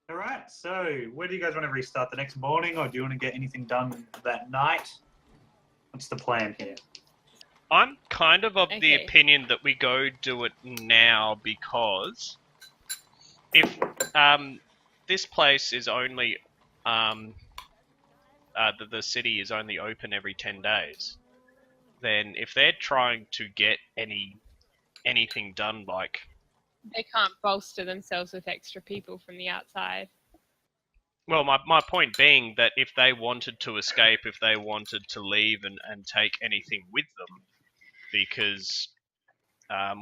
All right, so where do you guys want to restart? The next morning, or do you want to get anything done that night? What's the plan here? I'm kind of the Okay. opinion that we go do it now because if this place is only the city is only open every 10 days, then if they're trying to get anything done, like They can't bolster themselves with extra people from the outside. well, my point being that if they wanted to escape, if they wanted to leave and take anything with them, because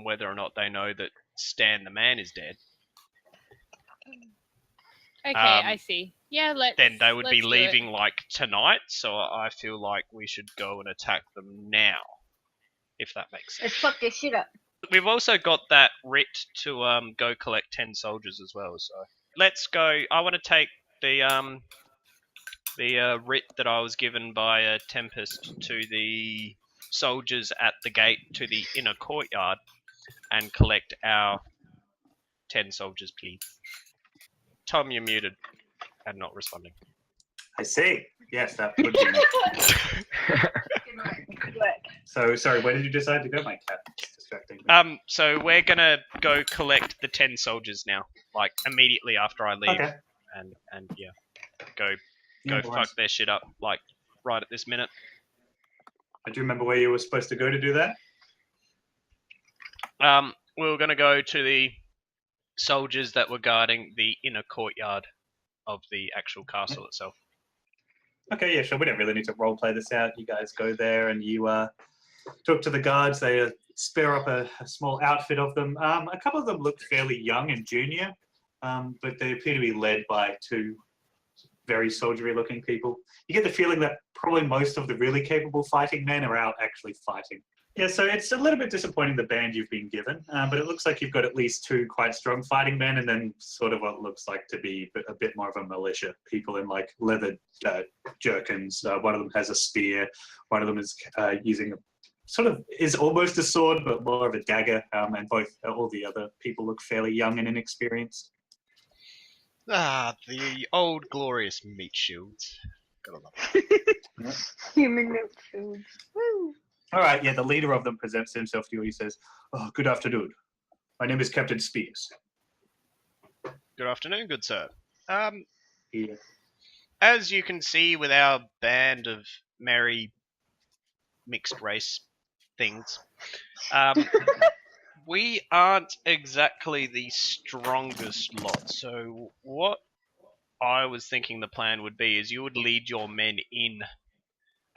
whether or not they know that Stan the man is dead, Okay, I see. Yeah, then they would be let's do leaving it. like tonight. So I feel like we should go and attack them now, if that makes sense. Let's fuck this shit up. We've also got that writ to go collect 10 soldiers as well. So let's go. I want to take the writ that I was given by Tempest to the soldiers at the gate to the inner courtyard and collect our 10 soldiers, please. Tom, you're muted and not responding. I see. Yes, that would be. Good work. So, sorry, where did you decide to go? My cat is distracting me. So we're gonna go collect the 10 soldiers now, like immediately after I leave, Okay. and yeah, go Yeah, fuck their shit up, like right at this minute. I do remember where you were supposed to go to do that. We were gonna go to the soldiers that were guarding the inner courtyard of the actual castle itself. Okay, yeah, sure. We don't really need to role play this out. You guys go there and you talk to the guards. They spare up a small outfit of them. A couple of them look fairly young and junior, but they appear to be led by two very soldiery-looking people. You get the feeling that probably most of the really capable fighting men are out actually fighting. Yeah, so it's a little bit disappointing, the band you've been given, but it looks like you've got at least two quite strong fighting men and then sort of what looks like to be a bit more of a militia, people in like leather jerkins. One of them has a spear, one of them is using is almost a sword, but more of a dagger, and all the other people look fairly young and inexperienced. Ah, the old glorious meat shields. Gotta love it. Human milk foods. Woo. All right, yeah, the leader of them presents himself to you. He says, "Oh, good afternoon. My name is Captain Spears." Good afternoon, good sir. Yeah. As you can see with our band of merry mixed race things, we aren't exactly the strongest lot. So what I was thinking the plan would be is you would lead your men in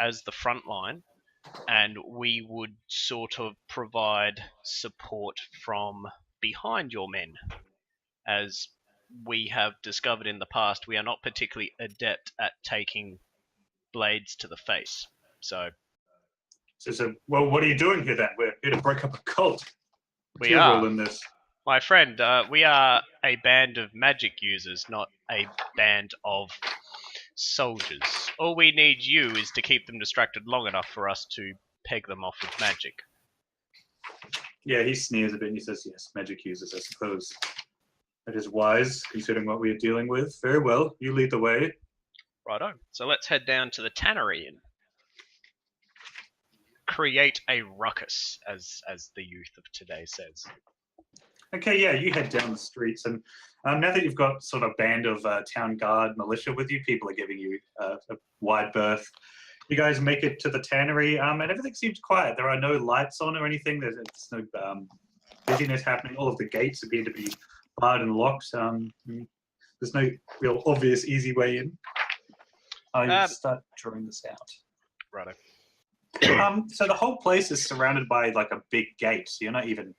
as the front line, and we would sort of provide support from behind your men. As we have discovered in the past, we are not particularly adept at taking blades to the face. So well, what are you doing here then? We're here to break up a cult. What's we your are, role in this? my friend, we are a band of magic users, not a band of soldiers. All we need you is to keep them distracted long enough for us to peg them off with magic. Yeah, he sneers a bit and he says, "Yes, magic users, I suppose. That is wise, considering what we are dealing with. Very well, you lead the way." Righto. So let's head down to the tannery and create a ruckus, as the youth of today says. Okay, yeah, you head down the streets, and now that you've got sort of a band of town guard militia with you, people are giving you a wide berth. You guys make it to the tannery, and everything seems quiet. There are no lights on or anything. There's no busyness happening. All of the gates appear to be barred and locked. There's no real obvious easy way in. I start drawing this out. Righto. So the whole place is surrounded by like a big gate. So you're not even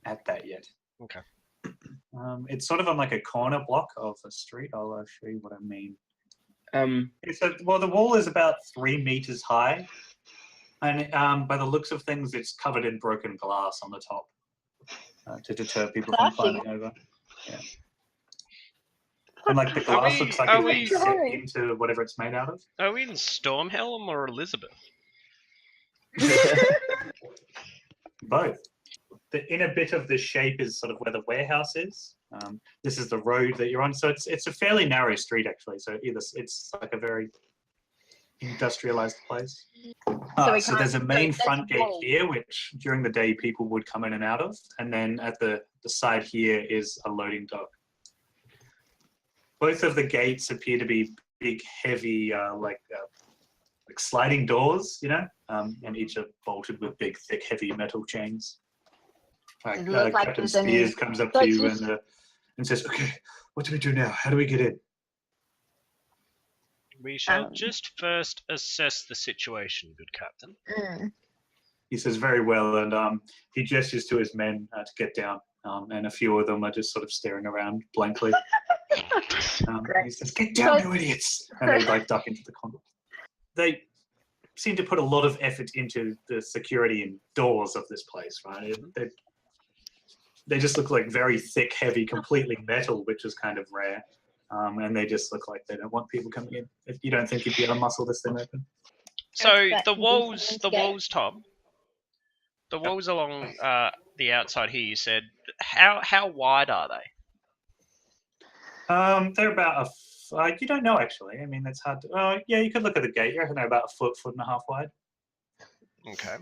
at that yet. Okay. It's sort of on like a corner block of a street. I'll show you what I mean. Well, the wall is about 3 meters high, and by the looks of things, it's covered in broken glass on the top to deter people from climbing over. Yeah. And like the glass looks like it's set into whatever it's made out of. Are we in Stormhelm or Elizabeth? Both. The inner bit of the shape is sort of where the warehouse is, This is the road that you're on. So it's a fairly narrow street, actually. So it's like a very industrialized place. So there's a main front gate here, which during the day people would come in and out of. And then at the side here is a loading dock. Both of the gates appear to be big, heavy, like sliding doors, you know, and each are bolted with big, thick, heavy metal chains. Captain Spears comes up to you and says, "Okay, what do we do now? How do we get in?" We shall just first assess the situation, good captain. He says, "Very well," and he gestures to his men to get down, and a few of them are just sort of staring around blankly. He says, "Get down, you idiots!" And they like duck into the convoy. They seem to put a lot of effort into the security and doors of this place, right? They just look like very thick, heavy, completely metal, which is kind of rare. And they just look like they don't want people coming in. If you don't think you'd be able to muscle this thing open. So the walls, Tom, the walls along the outside here, you said, how wide are they? They're about you don't know, actually. I mean, it's hard to, yeah, you could look at the gate. They're about a foot and a half wide. Okay.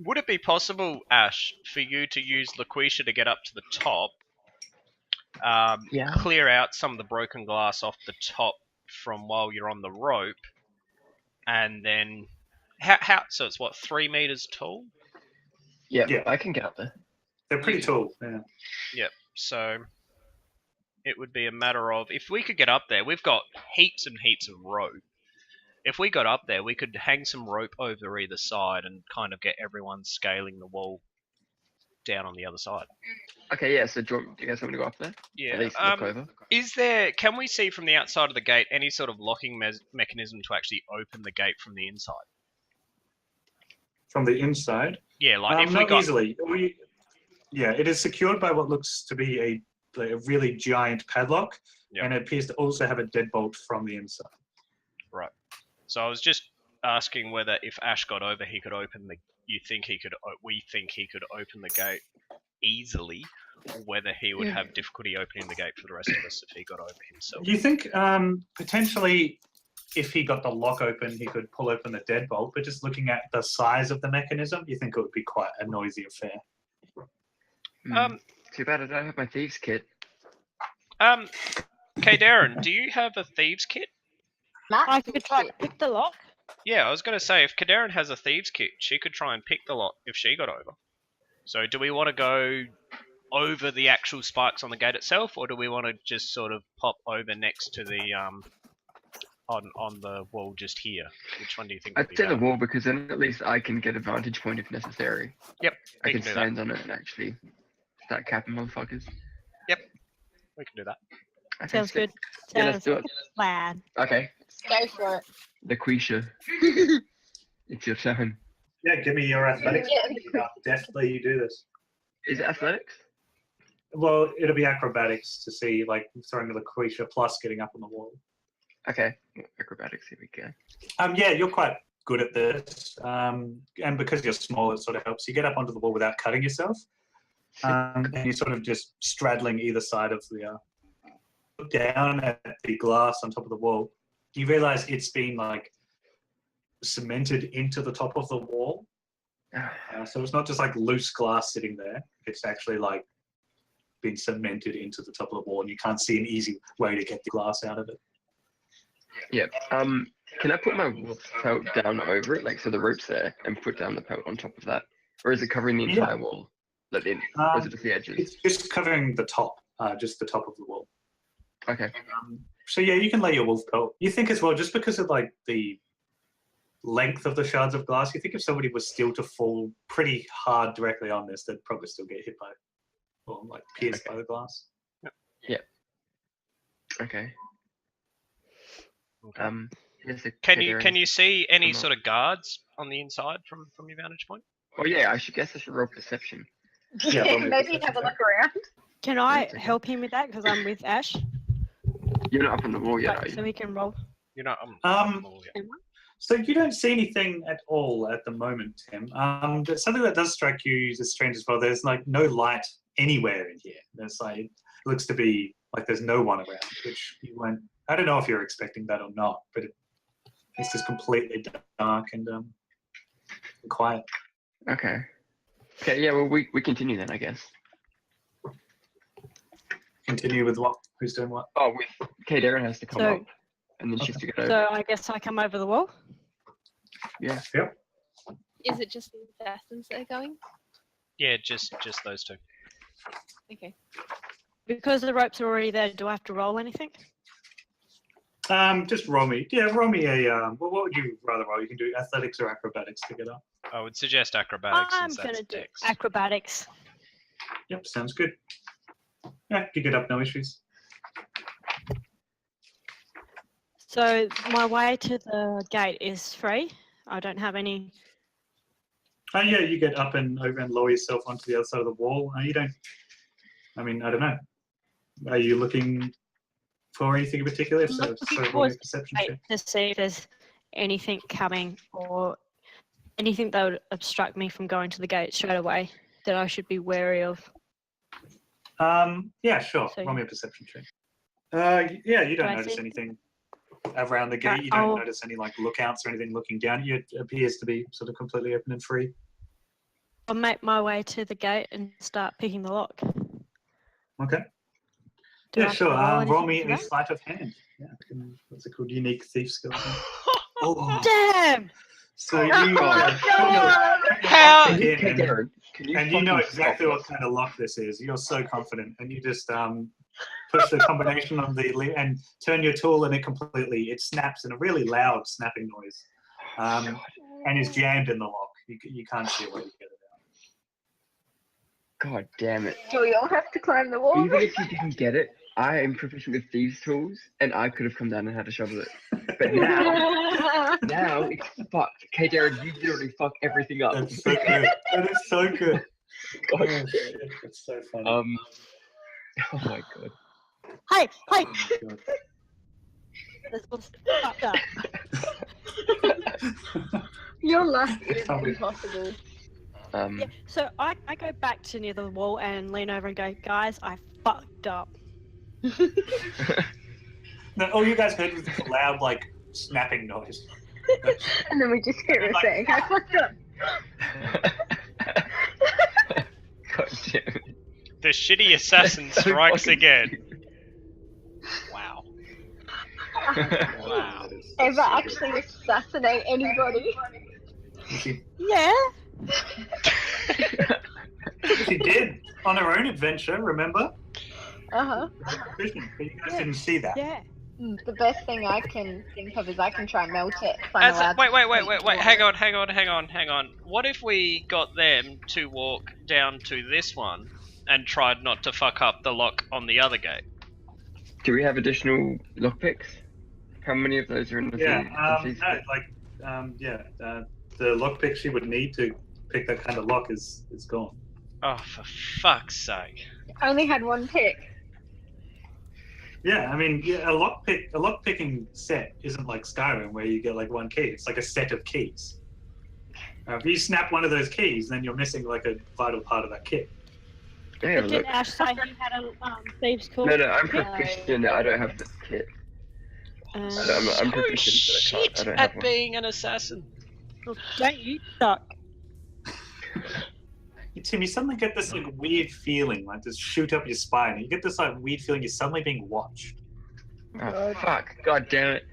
Would it be possible, Ash, for you to use Laquisha to get up to the top, clear out some of the broken glass off the top from while you're on the rope, and then so it's what, 3 meters tall? Yeah, I can get up there. They're pretty tall. Yeah. Yep. So it would be a matter of, if we could get up there, we've got heaps and heaps of rope. If we got up there, we could hang some rope over either side and kind of get everyone scaling the wall down on the other side. Okay, yeah, so do you guys want me to go up there? Yeah. At least look over? Can we see from the outside of the gate any sort of locking mechanism to actually open the gate from the inside? From the inside? Yeah, like if we not got... easily. Yeah, it is secured by what looks to be a really giant padlock, and it appears to also have a deadbolt from the inside. Right. So I was just asking whether if Ash got over, he could open the... we think he could open the gate easily, or whether he would have difficulty opening the gate for the rest of us if he got over himself. You think potentially if he got the lock open, he could pull open the deadbolt, but just looking at the size of the mechanism, you think it would be quite a noisy affair. Too bad I don't have my thieves kit. Kaderin, do you have a thieves kit? I could try to pick the lock. Yeah, I was going to say, if Kaderin has a thieves kit, she could try and pick the lock if she got over. So do we want to go over the actual spikes on the gate itself, or do we want to just sort of pop over next to the on the wall just here? Which one do you think would be I'd say the better? wall, because then at least I can get a vantage point if necessary. Yep, I we can can do stand on it and actually start capping motherfuckers. Yep, we can do that. Okay, Sounds good. Yeah, let's do it. Plan. Okay, Go for it. Laquisha. It's your turn. Yeah, give me your athletics. Definitely you do this. Is it athletics? Well, it'll be acrobatics to see, like, throwing the Laquisha plus getting up on the wall. Okay, acrobatics, here we go. Yeah, you're quite good at this. And because you're small, it sort of helps. You get up onto the wall without cutting yourself. And you're sort of just straddling either side of the... look down at the glass on top of the wall. You realize it's been, like, cemented into the top of the wall. So it's not just, like, loose glass sitting there. It's actually, like, been cemented into the top of the wall, and you can't see an easy way to get the glass out of it. Yeah. Can I put my pelt down over it, like so the rope's there, and put down the pelt on top of that, or is it covering the entire wall? Or is it just the edges? It's just covering the top, just the top of the wall. Okay. So yeah, you can lay your wolf pelt. You think as well, just because of like the length of the shards of glass, you think if somebody was still to fall pretty hard directly on this, they'd probably still get hit by, or like pierced by the glass. Yeah. Okay. Yes, Can you see any sort of guards on the inside from your vantage point? Oh yeah, I should roll perception. Yeah, Maybe have a look around. Can I help him with that? Because I'm with Ash. You're not up on the wall yet, are you? So he can roll. You're not on the wall yet. So you don't see anything at all at the moment, Tim. But something that does strike you as strange as well. There's like no light anywhere in here. There's like, it looks to be like there's no one around, which you weren't. I don't know if you're expecting that or not, but it's just completely dark and quiet. Okay. Okay, yeah, well, we continue then, I guess. Continue with what? Who's doing what? Oh, with Kaderin has to come So- up, and then she's to go over. So I guess I come over the wall. Yeah. Yep. Is it just the assassins that are going? Yeah, just those two. Okay. Because the ropes are already there, do I have to roll anything? Just roll me. Yeah, roll me a. Well, what would you rather roll? You can do athletics or acrobatics to get up. I would suggest acrobatics I'm since going that's to do dex. acrobatics. Yep, sounds good. Yeah, you get up, no issues. So my way to the gate is free. I don't have any. Oh yeah, you get up and over and lower yourself onto the other side of the wall. You don't. I mean, I don't know. Are you looking for anything in particular? If I'm so, looking so roll me a towards perception Wait, check. to see if there's anything coming or anything that would obstruct me from going to the gate straight away that I should be wary of. Yeah, sure. So- Roll me a perception check. Yeah, you don't I notice see- anything around the gate. Right, You don't I'll- notice any like lookouts or anything looking down. It appears to be sort of completely open and free. I'll make my way to the gate and start picking the lock. Okay. Do I Yeah, have to sure. Roll anything me for a that? sleight of hand. Yeah, what's it called? Unique thief skill. Oh, Damn! so you Oh, How- put your lockpick in and- Kaderin, can you and you know fucking exactly stop what kind of lock this is. You're so confident, and you just push the combination on the and turn your tool, and it snaps in a really loud snapping noise, and is jammed in the lock. You can't see a way to get it out. God damn it. Do we all have to climb the wall? Even if you didn't get it, I am proficient with thieves' tools, and I could have come down and had to shovel it. But now it's fucked. Kaderin, you literally fuck everything up. That's so good. That is so good. God. Oh, it's so funny. Oh my god. Hey, hey! Oh my God. This was fucked up. Your luck is Probably. impossible. Yeah, so I go back to near the wall and lean over and go, guys, I fucked up. No, all you guys heard was this loud, like, snapping noise. And then we just hear her saying, I fucked up. God damn it. The shitty assassin That's so strikes fucking again. Wow. Wow. That is Ever so good. actually assassinate anybody? She, Yeah. she did on her own adventure, remember? Uh-huh. Vision, but you guys Yeah. didn't see that. Yeah. The best thing I can think of is I can try and melt it. If I'm allowed Wait, to wait, speak. hang on. What if we got them to walk down to this one and tried not to fuck up the lock on the other gate? Do we have additional lockpicks? How many of those are in the Yeah, thieves' no, kit? like, the lockpick she would need to pick that kind of lock is gone. Oh, for fuck's sake. Only had one pick. Yeah, I mean, yeah, a lockpicking set isn't like Skyrim where you get like one key. It's like a set of keys. If you snap one of those keys, then you're missing like a vital part of that kit. Yeah, Did look. Ash say he had a thieves' tool? No, I'm proficient in it. I don't have the kit. I'm So proficient, but I shit don't have at one. being an assassin. Don't you suck? Tim, you suddenly get this like weird feeling, like this shoot up your spine. You get this like weird feeling you're suddenly being watched. Oh, fuck. God damn it.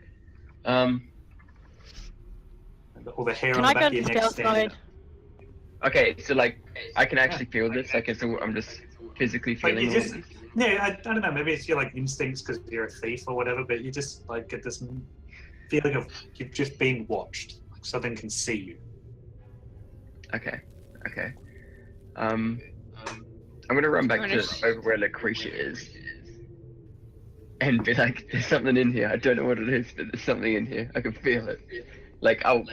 All the hair Can on I the go back of to your neck stealth standing mode? up. Okay, so like, I can actually feel this. Like, I'm just physically Like feeling you all just, of this. yeah, I don't know. Maybe it's your like instincts because you're a thief or whatever. But you just like get this feeling of you've just been watched, like something can see you. Okay. I'm gonna run back Wanna to over where Lucretia is. And be like, there's something in here. I don't know what it is, but there's something in here. I can feel it. Like, I'll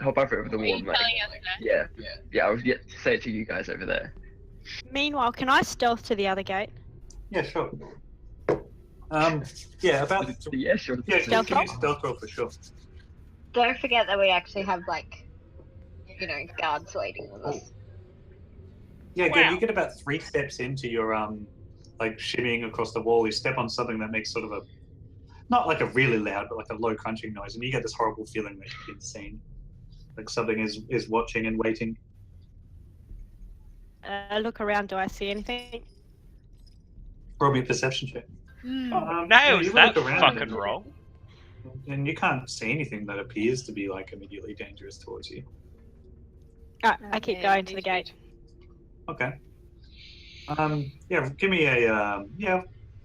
hop over the Are wall you and like, telling us that? yeah, I'll say it to you guys over there. Meanwhile, can I stealth to the other gate? Yeah, sure. Yeah, about Yeah, sure. yeah, Stealth can roll? use stealth roll for sure. Don't forget that we actually have, like, guards waiting with us. Yeah, again, Wow. you get about 3 steps into your like shimmying across the wall. You step on something that makes sort of a, not like a really loud, but like a low crunching noise, and you get this horrible feeling that you've been seen, like something is watching and waiting. I look around. Do I see anything? Roll me a perception check. Nails you that look around fucking and- roll. And you can't see anything that appears to be like immediately dangerous towards you. I keep going to the gate. Okay. Yeah, give me a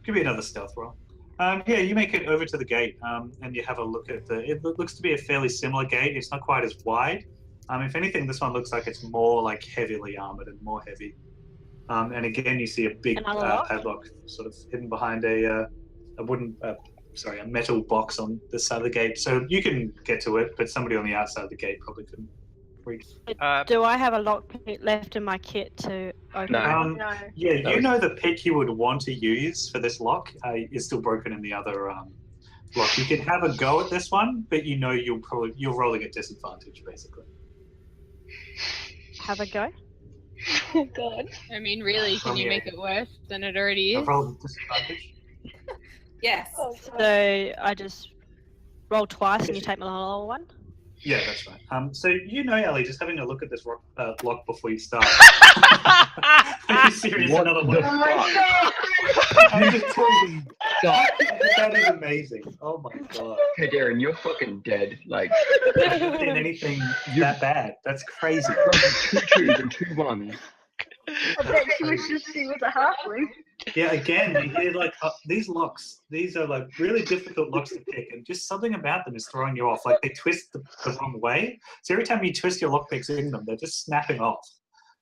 give me another stealth roll. Yeah, you make it over to the gate, and you have a look at the. It looks to be a fairly similar gate. It's not quite as wide. If anything, this one looks like it's more like heavily armored and more heavy. And again, you see a big Another lock? padlock sort of hidden behind a wooden, a metal box on the side of the gate. So you can get to it, but somebody on the outside of the gate probably couldn't reach. Do I have a lockpick left in my kit to open No. it? No. Yeah, That you was- know the pick you would want to use for this lock is still broken in the other lock. You can have a go at this one, but you know you're rolling at disadvantage basically. Have a go? Oh God. I mean, really, can you make it worse than it already is? Roll at disadvantage. Yes. Oh, So I just roll twice and you take my lower one? Yeah, that's right. So you know, Ellie, just having a look at this lock before you start. Are you serious? What Another the one? Oh my God. You just told me. God, That is amazing. Oh my god. Kaderin, you're fucking dead. Like, I've never seen anything that bad. That's crazy. 2 twos and 2 1s. I bet she was a halfling. Yeah, again, you hear like these locks. These are like really difficult locks to pick, and just something about them is throwing you off. Like they twist the wrong way. So every time you twist your lock picks in them, they're just snapping off.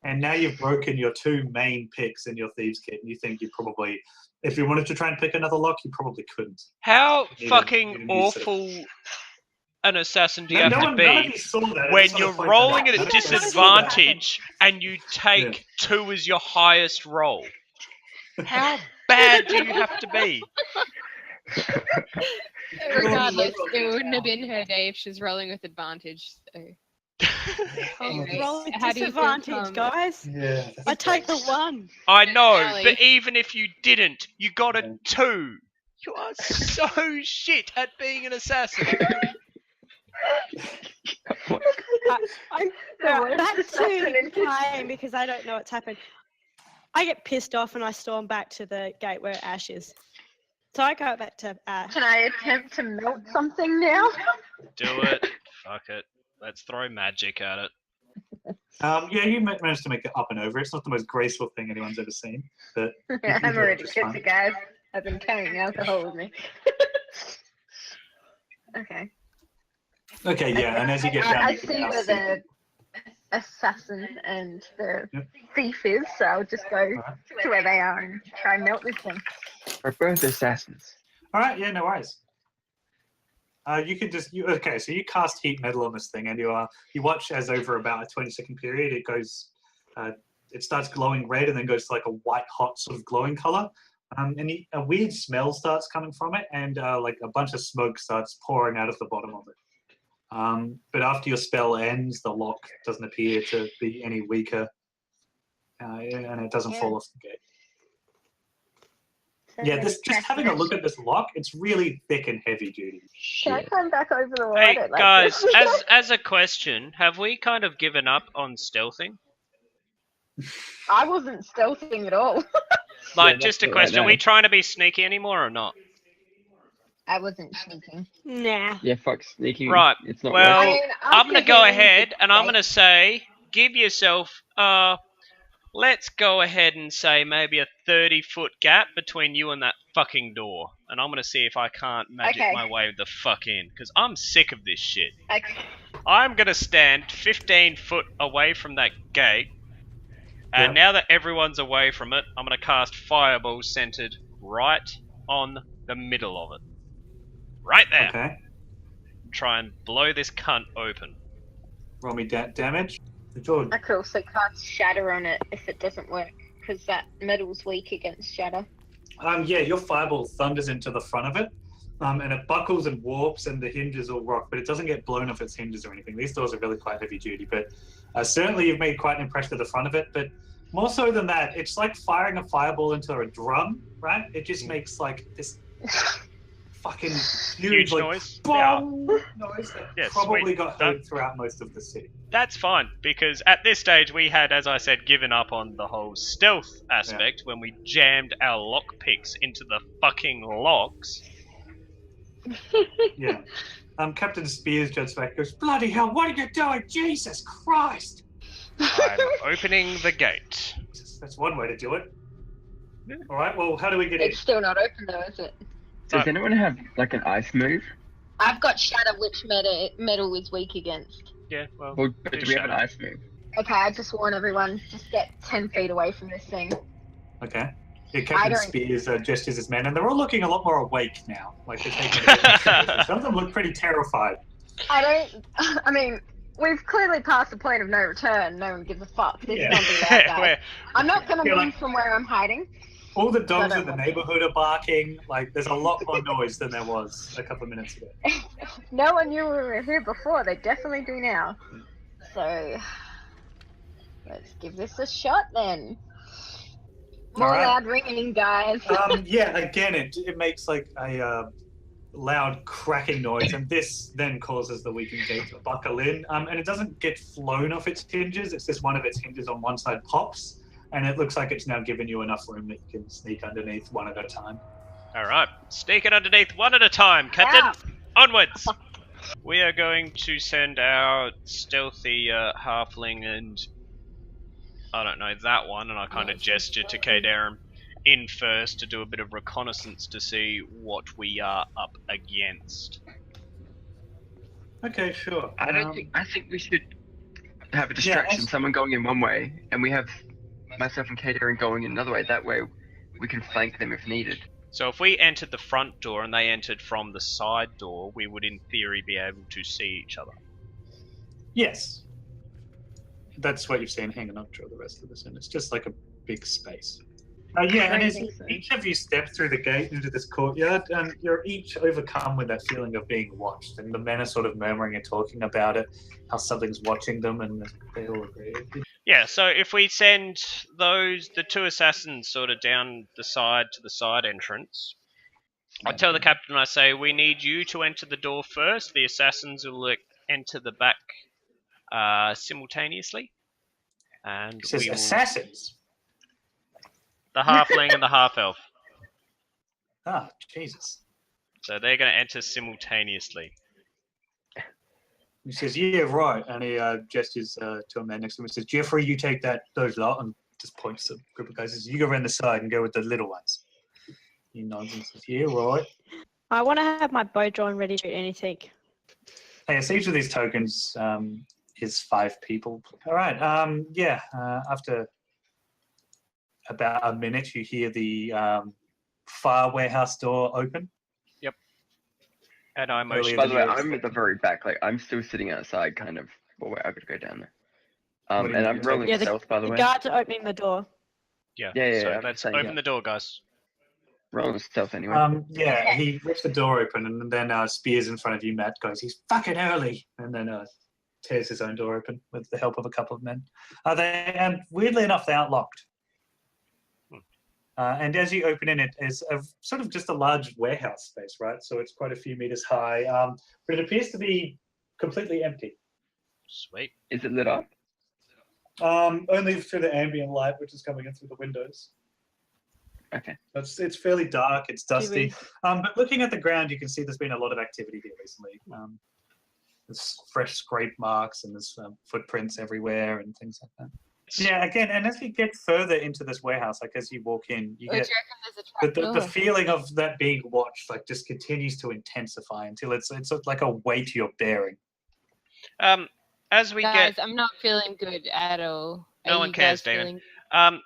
And now you've broken your 2 main picks in your thieves kit, and you think you probably, if you wanted to try and pick another lock, you probably couldn't. How You fucking didn't use it. awful an assassin do you No, have no to one, none of be you saw that. I when just wanna you're point rolling that at a out. None of you saw that. disadvantage and you take 2 as your highest roll? How bad do you have to be? Regardless, it wouldn't have been her day if she's rolling with advantage. So. Anyways, Roll how do you disadvantage, guys. Yeah. I take the 1. I know, Ellie. but even if you didn't, you got a Yeah. 2. You are so shit at being an assassin. That's too playing because I don't know what's happened. I get pissed off and I storm back to the gate where Ash is. So I go back to Ash. Can I attempt to melt something now? Do it. Fuck it. Let's throw magic at it. Yeah, you managed to make it up and over. It's not the most graceful thing anyone's ever seen, but Yeah, I'm already Just good fine. to guys. I've been carrying alcohol with me. Okay. okay, yeah. And as you get down, I you can see now where see- the assassin and the Yep. thief is, so I'll just go Alright. to where they are and try and melt this thing. We're both assassins. All right, yeah, no worries. You can just okay. So you cast heat metal on this thing, and you watch as over about a 20-second period, it goes, it starts glowing red, and then goes to like a white hot sort of glowing color, and a weird smell starts coming from it, and like a bunch of smoke starts pouring out of the bottom of it. But after your spell ends, the lock doesn't appear to be any weaker, and it doesn't fall off the gate. So Yeah, then just track having a this. look at this lock, it's really thick and heavy duty. Can I Shit. climb back over the Hey ladder? like guys, this? as a question, have we kind of given up on stealthing? I wasn't stealthing at all. Like, that's just a it right question, are now. we trying to be sneaky anymore or not? I wasn't sneaking. Nah. Yeah, fuck sneaking. Right, It's not well- worth it. I mean, I'm gonna after go hearing ahead the and I'm debate- gonna say, give yourself, let's go ahead and say maybe a 30-foot gap between you and that fucking door. And I'm gonna see if I can't magic Okay. my way the fuck in, because I'm sick of this shit. Okay. I'm gonna stand 15 foot away from that gate, and Yeah. now that everyone's away from it, I'm gonna cast Fireball centered right on the middle of it. Right there. Okay, Try and blow this cunt open. roll me damage. George. I could also cast shatter on it if it doesn't work, because that metal's weak against shatter. Yeah, your fireball thunders into the front of it, and it buckles and warps, and the hinges all rock, but it doesn't get blown off its hinges or anything. These doors are really quite heavy duty, but certainly you've made quite an impression at the front of it. But More so than that, it's like firing a fireball into a drum, right? It just makes like this fucking huge like, noise. bong noise that Yeah, probably sweet. got heard throughout most of the city. That's fine, because at this stage we had, as I said, given up on the whole stealth aspect when we jammed our lockpicks into the fucking locks. Yeah. Captain Spears jumps back and goes, bloody hell, what are you doing? Jesus Christ! I'm opening the gate. That's one way to do it. Yeah. Alright, well, how do we get in? It's still not open though, is it? Does anyone have like an ice move? I've got shatter, which metal is weak against. Yeah, well, Or do we have an ice move? Okay, I just warn everyone, just get 10 feet away from this thing. Okay. Yeah, I Captain don't- Spears gestures his men, and they're all looking a lot more awake now. Like they're taking it a bit more seriously. Some of them look pretty terrified. I mean, we've clearly passed the point of no return. No one gives a fuck. This Yeah. is something bad, guys. Where- I'm not going to Yeah, move like- from where I'm hiding. All the dogs I in don't the want neighborhood are barking. Like, there's a lot more noise than there was a couple of minutes ago. No one knew we were here before. They definitely do now. So, let's give this a shot then. More Alright. loud ringing, guys. Yeah, again, it makes like a loud cracking noise, and this then causes the weakened gate to buckle in. And it doesn't get flown off its hinges. It's just one of its hinges on one side pops, and it looks like it's now given you enough room that you can sneak underneath one at a time. Alright, sneak it underneath one at a time, Captain. Ow. Onwards! We are going to send our stealthy halfling and I don't know, that one, and I kind of gestured to Kaderin in first to do a bit of reconnaissance to see what we are up against. Okay, sure. I don't think. I think we should have a distraction. as- Someone going in one way, and we have myself and Kaderin going in another way. That way, we can flank them if needed. So if we entered the front door and they entered from the side door, we would in theory be able to see each other. Yes. That's what you've seen. Hang on, I'll draw the rest of this in. It's just like a big space. Yeah, and as Crazy space. each of you step through the gate into this courtyard, you're each overcome with that feeling of being watched, and the men are sort of murmuring and talking about it, how something's watching them, and they all agree. Yeah, so if we send the two assassins sort of down the side to the side entrance, I tell the captain, I say, we need you to enter the door first. The assassins will enter the back simultaneously. And It says we will, assassins. the halfling and the half-elf. Ah, Jesus. So they're going to enter simultaneously. He says, yeah, right. And he gestures to a man next to him and says, Jeffrey, you take those lot, and just points to a group of guys. He says, you go around the side and go with the little ones. He nods and says, yeah, right. I want to have my bow drawn ready to shoot anything. Hey, so each of these tokens is 5 people. All right. After about a minute, you hear the far warehouse door open. And I motion. Earlier By than the way, you I'm at the expected. very back. Like I'm still sitting outside, kind of. Well, wait, I gotta go down there. What do you And mean, I'm you're rolling taking- Yeah, stealth, by the The way. guards are opening the door. Yeah, Yeah, so I'm let's saying, open yeah. the door, guys. Rolling stealth anyway. Yeah, he rips the door open, and then Spears in front of you, Matt, goes, he's fucking early, and then tears his own door open with the help of a couple of men. And weirdly enough, they aren't locked. And as you open in, it is sort of just a large warehouse space, right? So it's quite a few meters high, but it appears to be completely empty. Sweet. Is it lit up? Only through the ambient light, which is coming in through the windows. Okay. It's fairly dark. It's dusty. we- But looking at the ground, you can see there's been a lot of activity here recently. There's fresh scrape marks and there's footprints everywhere and things like that. Yeah, again, and as you get further into this warehouse, like as you walk in, you Or do you get reckon there's a the trapdoor? feeling of that being watched, like just continues to intensify until it's like a weight you're bearing. As we Guys, get, I'm not feeling good at all. No Are one you cares, guys Damon. feeling-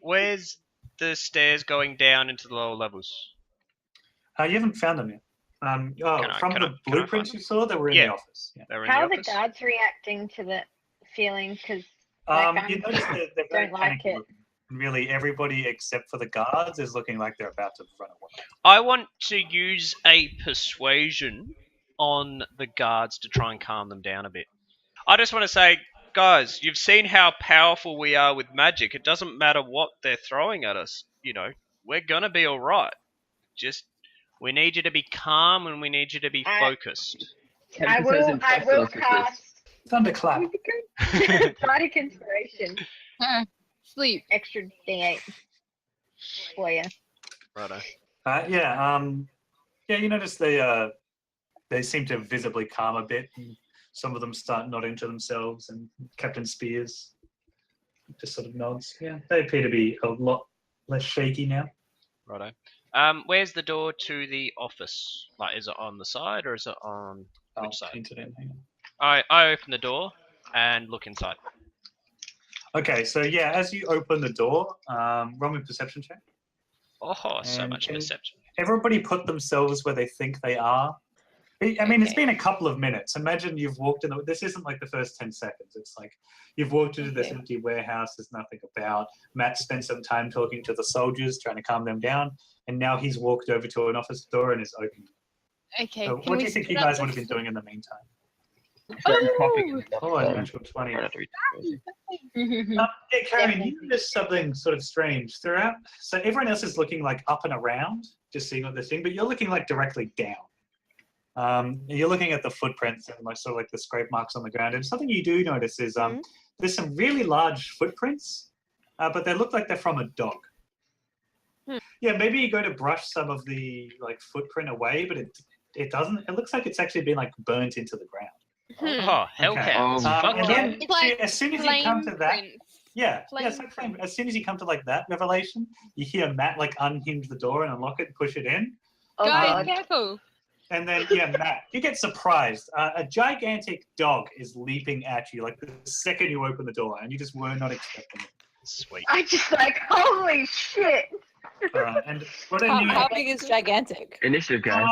where's the stairs going down into the lower levels? You haven't found them yet. Can From I the find blueprints you saw, they were in Yeah. the office. Yeah. They're in How the are the office? guards reacting to the feeling? Because Like, You notice that they're very don't like panicky it. looking. Really, everybody except for the guards is looking like they're about to run away. I want to use a persuasion on the guards to try and calm them down a bit. I just want to say, Guys, you've seen how powerful we are with magic. It doesn't matter what they're throwing at us. You know, we're gonna be all right. Just we need you to be calm and we need you to be focused. I will cast Thunderclap. Bardic Inspiration. Sleep. Extra D8 for you. Righto. Yeah, you notice they seem to visibly calm a bit. And some of them start nodding to themselves, and Captain Spears just sort of nods. Yeah, they appear to be a lot less shaky now. Righto. Where's the door to the office? Like, is it on the side or is it on which side? Paint it in. Hang on. I open the door and look inside. Okay, so yeah, as you open the door, roll me a perception check. Oh, so And much perception. Everybody put themselves where they think they are. I mean, it's been a couple of minutes. Imagine you've walked in. This isn't like the first 10 seconds. It's like you've walked into this empty warehouse. There's nothing about. Matt spent some time talking to the soldiers, trying to calm them down, and now he's walked over to an office door and is opening. Okay. So what do you think you guys would have been doing in the meantime? Oh, a natural 20. Yeah, Karen, you noticed something sort of strange throughout. So everyone else is looking like up and around, just seeing what they're seeing, but you're looking like directly down. You're looking at the footprints and like sort of like the scrape marks on the ground. And something you do notice is there's some really large footprints, but they look like they're from a dog. Yeah, maybe you go to brush some of the like footprint away, but it doesn't. It looks like it's actually been like burnt into the ground. Oh, hellcat. And Fuck then It's like as soon as you come to that, prints. it's like flame. As soon as you come to like that revelation, you hear Matt like unhinge the door and unlock it and push it in. Guys, careful. And then, Matt, you get surprised. A gigantic dog is leaping at you like the second you open the door, and you just were not expecting it. Sweet. I just like, holy shit. All right, and what I need, How big is gigantic? Initiative, guys.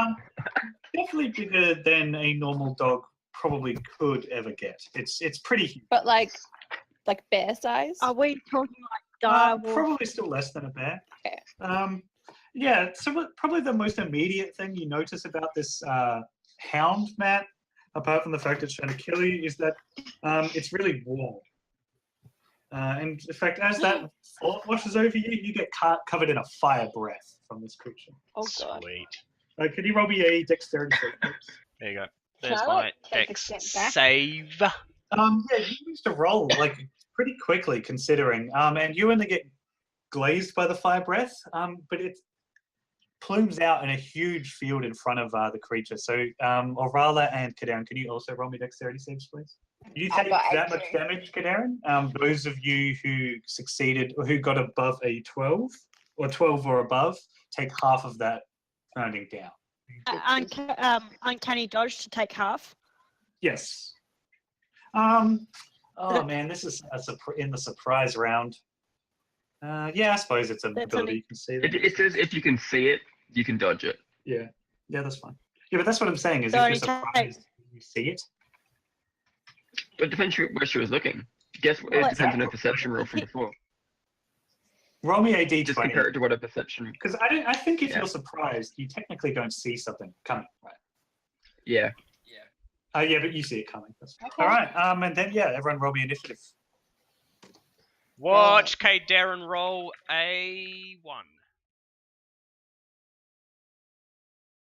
definitely bigger than a normal dog probably could ever get. It's pretty huge. But like bear size? Are we talking like direwolf? Probably still less than a bear. Okay. Yeah, so probably the most immediate thing you notice about this hound, Matt, apart from the fact it's trying to kill you, is that it's really warm. And in fact, as that thought washes over you, you get covered in a fire breath from this creature. Oh god. Sweet. Can you roll me a dexterity check, please? There you go. There's Shall my I take a Dex step back? save. Yeah, you used to roll like pretty quickly, considering. And you only get glazed by the fire breath, but it plumes out in a huge field in front of the creature. So, Orala and Kaderin, can you also roll me dexterity saves, please? You I've take got that 18. much damage, Kaderin. Those of you who succeeded or who got above a 12 or 12 or above take half of that rounding down. Uncanny dodge to take half. Yes. Oh man, this is in the surprise round. Yeah, I suppose it's an That's ability only- you can see. It says if you can see it, you can dodge it. Yeah, that's fine. Yeah, but that's what I'm saying is So if you're only surprised, you see it. But it depends where she was looking. Guess what? It Well, depends on her perception roll from before. Roll me a Just compare d20. it to what her perception. Because I think if Yeah. you're surprised, you technically don't see something coming, right? Yeah. Yeah, but you see it coming. That's fine. All right, and then everyone roll me initiative. Watch Kaderin roll a 1.